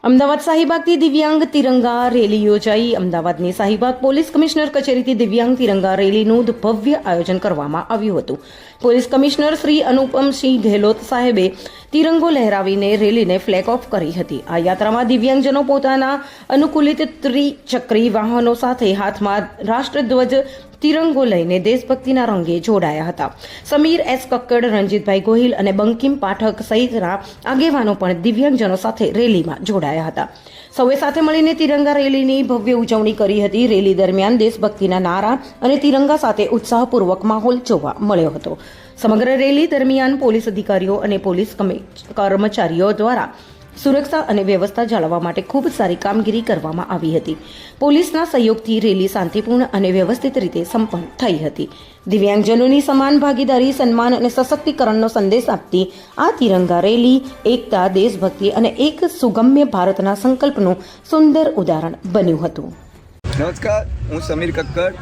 અમદાવાદ શાહીબાગથી દિવ્યાંગ તિરંગા રેલી યોજાઈ। અમદાવાદની શાહીબાગ પોલીસ કમિશનર કચેરીથી દિવ્યાંગ તિરંગા રેલીનું ભવ્ય આયોજન કરવામાં આવ્યું હતું। પોલીસ કમિશનર શ્રી અનુપમસિંહ ગેહલોત સાહેબે તિરંગો લહેરાવીને રેલીને ફ્લેગ ઓફ કરી હતી। આ યાત્રામાં દિવ્યાંગજનો પોતાના અનુકૂલિત ત્રિચક્રી વાહનો સાથે હાથમાં રાષ્ટ્રધ્વજ તિરંગો લઈને દેશભક્તિના રંગે જોડાયા હતા। સમીર એસ કક્કડ, રણજીતભાઈ ગોહિલ અને બંકિમ પાઠક સહિતના આગેવાનો પણ દિવ્યાંગજનો સાથે રેલીમાં જોડાયા હતા। સૌએ સાથે મળીને તિરંગા રેલીની ભવ્ય ઉજવણી કરી હતી। રેલી દરમિયાન દેશભક્તિના નારા અને તિરંગા સાથે ઉત્સાહપૂર્વક માહોલ જોવા મળ્યો હતો। સમગ્ર રેલી દરમિયાન પોલીસ અધિકારીઓ અને પોલીસ કર્મચારીઓ દ્વારા સુરક્ષા અને વ્યવસ્થા જાળવવા માટે ખૂબ સારી કામગીરી કરવામાં આવી હતી। પોલીસના સહયોગથી રેલી શાંતિપૂર્ણ અને વ્યવસ્થિત રીતે સંપન્ન થઈ હતી। દિવ્યાંગજનોની સમાન ભાગીદારી, સન્માન અને સશક્તિકરણનો સંદેશ આપતી આ તિરંગા રેલી એકતા, દેશભક્તિ અને એક સુગમ્ય ભારતના સંકલ્પનું સુંદર ઉદાહરણ બન્યું હતું। નમસ્કાર, હું Sameer Kakkad,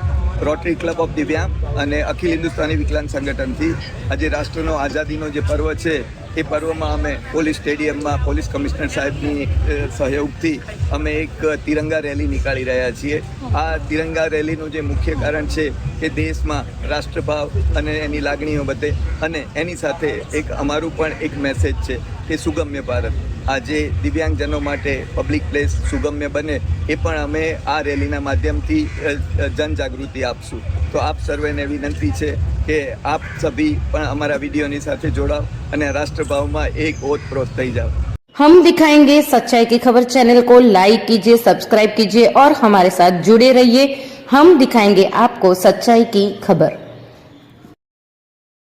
Rotary Club of Divyang અને અખિલ હિન્દુસ્તાની વિકલાંગ સંગઠનથી આજે રાષ્ટ્રનો આઝાદીનો જે પર્વ છે એ પર્વમાં અમે પોલીસ સ્ટેડિયમમાં પોલીસ કમિશનર સાહેબની સહયોગથી અમે એક તિરંગા રેલી નીકાળી રહ્યા છીએ। આ તિરંગા રેલીનું જે મુખ્ય કારણ છે કે દેશમાં રાષ્ટ્રભાવ અને એની લાગણીઓ વધે અને એની સાથે એક અમારું પણ એક મેસેજ છે કે સુગમ્ય ભારત, આજે દિવ્યાંગજનો માટે પબ્લિક પ્લેસ સુગમ્ય બને એ પણ અમે આ રેલીના માધ્યમથી જનજાગૃતિ આપશું। તો આપ સર્વેને વિનંતી છે કે આપ સભી પણ અમારા વિડીયોની સાથે જોડાઓ અને રાષ્ટ્રભાવમાં એક ઓતપ્રોત થઈ જાઓ। हम दिखाएंगे सच्चाई की खबर चैनल को लाइक कीजिए, सब्सक्राइब कीजिए और हमारे साथ जुड़े रहिए। हम दिखाएंगे आपको सच्चाई की खबर।